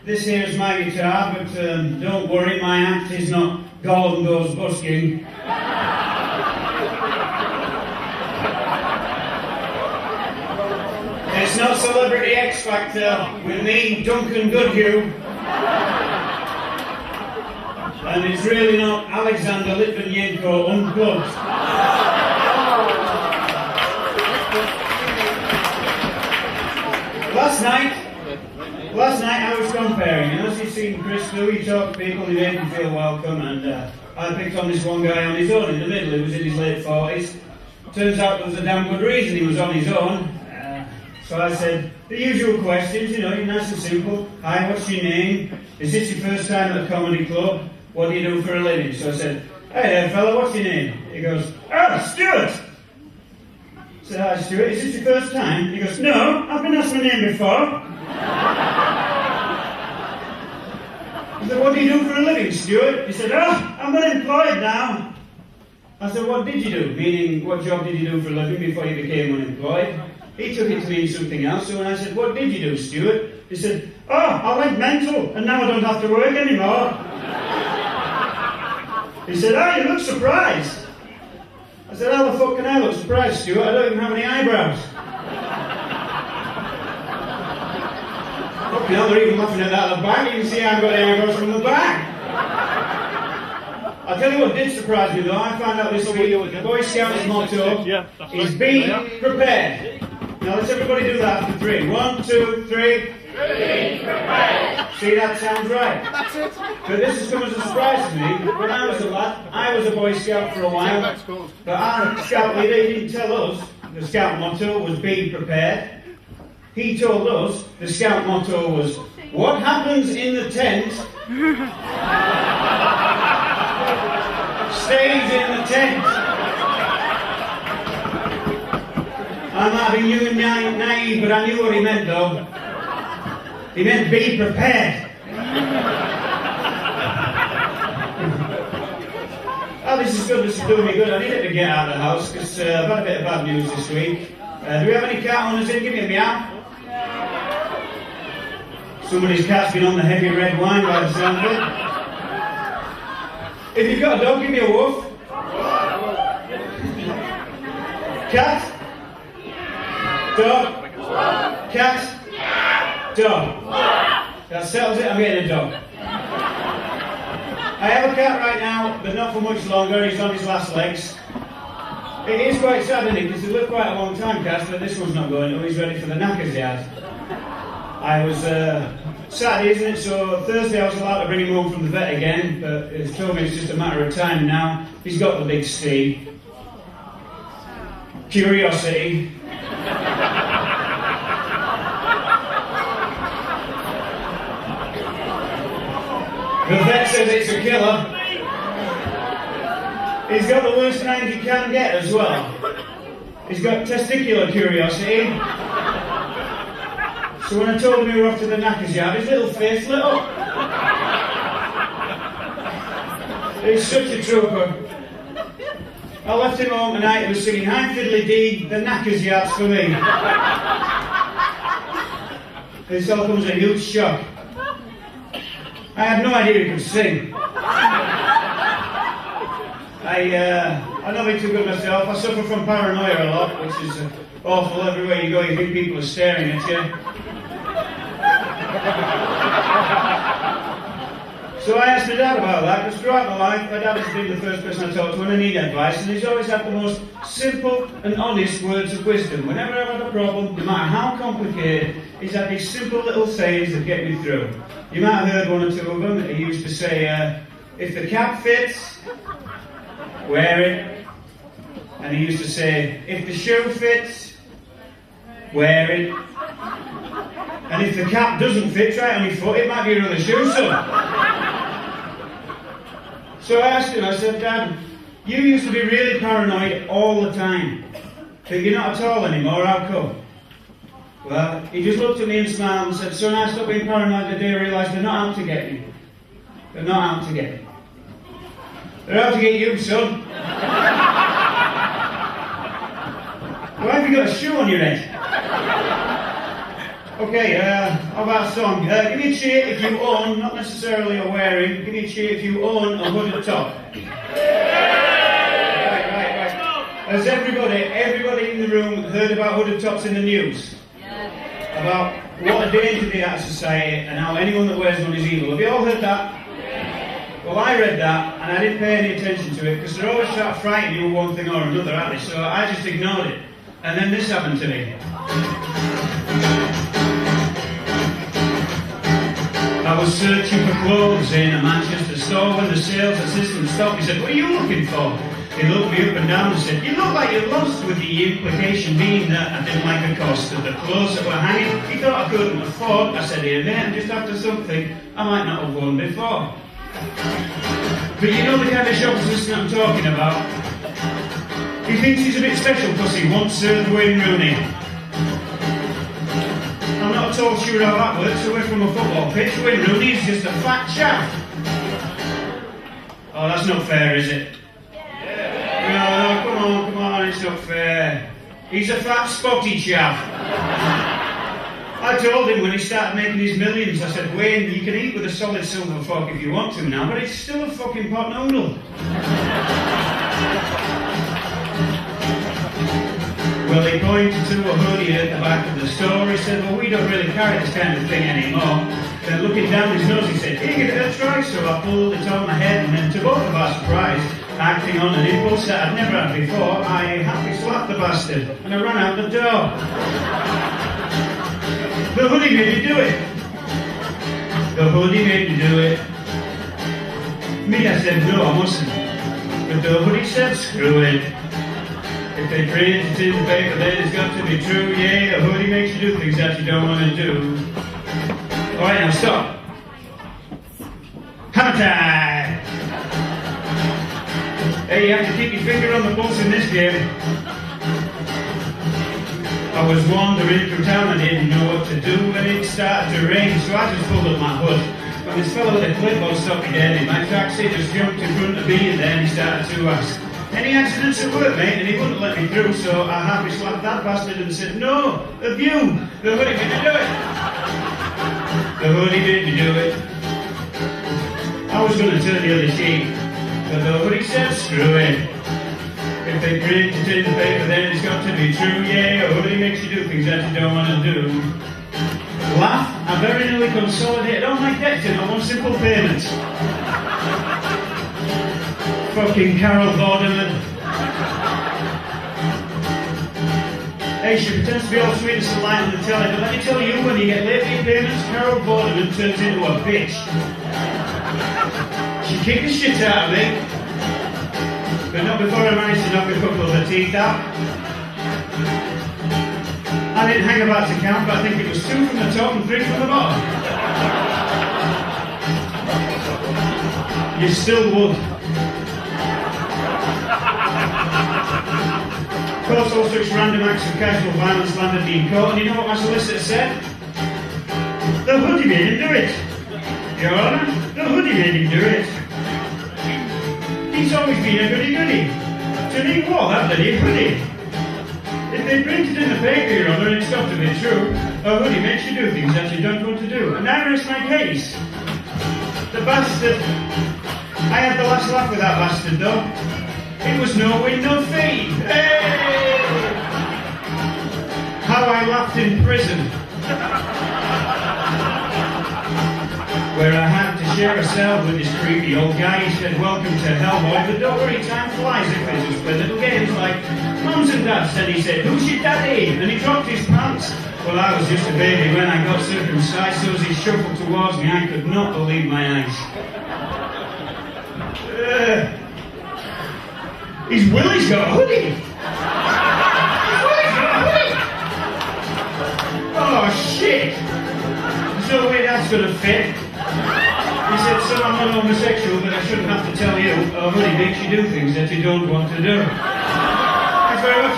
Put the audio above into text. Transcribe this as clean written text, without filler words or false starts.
this here is my guitar, but don't worry, my act is not Gordon Goes Busking. It's not Celebrity X Factor with me, Duncan Goodhue. And it's really not Alexander Litvinenko Unplugged. Last night I was comparing, and as you've seen Chris do, he talked to people, he made me feel welcome, and I picked on this one guy on his own in the middle, who was in his late 40s. Turns out there was a damn good reason he was on his own. So I said, the usual questions, you know, nice and simple. Hi, what's your name? Is this your first time at a comedy club? What do you do for a living? So I said, hey there fella, what's your name? He goes, oh, Stuart! I said, hi Stuart, is this your first time? He goes, no, I've been asked my name before. I said, what do you do for a living, Stuart? He said, oh, I'm unemployed now. I said, what did you do? Meaning, what job did you do for a living before you became unemployed? He took it to mean something else, so when I said, what did you do, Stuart? He said, oh, I went mental, and now I don't have to work anymore. He said, oh, you look surprised. I said, how the fuck can I look surprised, Stuart? I don't even have any eyebrows. Fucking hell, they're even laughing at that at the back. You can see I've got the eyebrows from the back. I'll tell you what did surprise me, though. I found out this week the Boy Scouts motto is be prepared. Now let's everybody do that for 3. 1, 2, 3. Be prepared. See, that sounds right. That's it. But this has come as a surprise to me. When I was a lad, I was a Boy Scout for a while. But our Scout leader, he didn't tell us the Scout motto was be prepared. He told us the Scout motto was, what happens in the tent stays in the tent. I might have been young and naive, but I knew what he meant, though. He meant be prepared. Oh, this is good. This is doing me good. I needed to get out of the house because I've had a bit of bad news this week. Do we have any cat owners in? Give me a meow. Somebody's cat's been on the heavy red wine by the sound of it. If you've got a dog, give me a woof. Cat. Dog. Cat. Dog. That settles it, I'm getting a dog. I have a cat right now, but not for much longer. He's on his last legs. It is quite sad, isn't it? Because he lived quite a long time, Cass, but this one's not going to. He's ready for the knackers yard. I was Saturday, isn't it? So Thursday I was allowed to bring him home from the vet again, but it's told me it's just a matter of time now. He's got the big C. Curiosity. The vet says it's a killer. He's got the worst kind you can get as well. He's got testicular curiosity. So when I told him we were off to the knackers yard, his little face lit up. He's such a trooper. I left him home tonight, he was singing Hi Fiddly Dee, the knackers yard's for me. This all comes as a huge shock. I had no idea he could sing. I'm not being too good myself. I suffer from paranoia a lot, which is awful. Everywhere you go, you think people are staring at you. So I asked my dad about that, because throughout my life, my dad has been the first person I talked to when I need advice, and he's always had the most simple and honest words of wisdom. Whenever I've had a problem, no matter how complicated, he's had these simple little sayings that get me through. You might have heard one or two of them. He used to say, if the cap fits, wear it. And he used to say, if the shoe fits, wear it. And if the cap doesn't fit, try it on your foot, it might be another shoe, son. So I asked him, I said, Dad, you used to be really paranoid all the time, but you're not at all anymore, how come? Well, he just looked at me and smiled and said, son, I stopped being paranoid the day I realised they're not out to get you. They're not out to get you. They're out to get you, son. Why have you got a shoe on your head? Okay, how about a song? Give me a cheer if you own, not necessarily are wearing, give me a cheer if you own a hooded top. Right. Has everybody in the room heard about hooded tops in the news? Yeah. About what a danger they are to society and how anyone that wears one is evil. Have you all heard that? Well, I read that and I didn't pay any attention to it because they're always trying to frighten you with one thing or another, aren't they? So I just ignored it. And then this happened to me. I was searching for clothes in a Manchester store when the sales assistant stopped. He said, "What are you looking for?" He looked me up and down and said, "You look like you're lost," with the implication being that I didn't like the cost of the clothes that were hanging. He thought I couldn't afford. I said, "Here, mate, I'm just after something I might not have worn before." But you know the kind of shop assistant I'm talking about? He thinks he's a bit special because he once served Wayne Rooney. I'm not at all sure how that works away from a football pitch. Wayne Rooney is just a fat chap. Oh, that's not fair, is it? No, come on, it's not fair. He's a fat spotty chap. I told him when he started making his millions, I said, "Wayne, you can eat with a solid silver fork if you want to now, but it's still a fucking pot noodle." Well, he pointed to a hoodie at the back of the store. He said, "Well, we don't really carry this kind of thing anymore." Then looking down his nose, he said, "Here, give it a try." So I pulled it on my head, and then to both of our surprise, acting on an impulse that I'd never had before, I happily slapped the bastard, and I ran out the door. The hoodie made me do it. The hoodie made me do it. Me, I said, "No, I mustn't." But the hoodie said, "Screw it. If they print it in the paper, then it's got to be true. Yeah, a hoodie makes you do things that you don't want to do." Alright, now stop. Hammer time! Hey, you have to keep your finger on the pulse in this game. I was wandering through town and didn't know what to do when it started to rain, so I just pulled up my hood. When this fellow with a clipboard stopped me dead in my taxi, just jumped in front of me and then he started to ask, "Any accidents at work, mate?" And he wouldn't let me through, so I happily slapped that bastard and said, "No, the view. The hoodie made me do it." The hoodie made me do it. I was going to turn the other cheek, but the hoodie said, "Screw it. If they print it in the paper, then it's got to be true. Yeah, a hoodie makes you do things that you don't want to do." Laugh, I very nearly consolidated all my debts in on one simple payment. Fucking Carol Vorderman. Hey, she pretends to be all sweet and polite on the telly, but let me tell you, when you get late fee payments, Carol Vorderman turns into a bitch. She kicked the shit out of me, but not before I managed to knock a couple of her teeth out. I didn't hang about to count, but I think it was 2 from the top and 3 from the bottom. You still would. Of course, all such random acts of casual violence landed me in court, and you know what my solicitor said? The hoodie made him do it. Your Honour, the hoodie made him do it. He's always been a goody-goody. To me, what, that bloody hoodie? If they printed in the paper, Your Honour, and it's got to be true, a hoodie makes you do things that you don't want to do. And I rest my case. The bastard. I had the last laugh with that bastard, though. It was no win, no fee. Hey! How I laughed in prison. Where I had to share a cell with this creepy old guy. He said, "Welcome to hell, boy, but don't worry, time flies if it's just play little games like mums and dads." And he said, "Who's your daddy?" And he dropped his pants. Well, I was just a baby when I got circumcised, so as he shuffled towards me, I could not believe my eyes. His Willie's got a hoodie. His Willie's got a hoodie. Oh, shit. There's no way that's going to fit. He said, "So I'm not homosexual, but I shouldn't have to tell you. A hoodie makes you do things that you don't want to do." Thanks very much.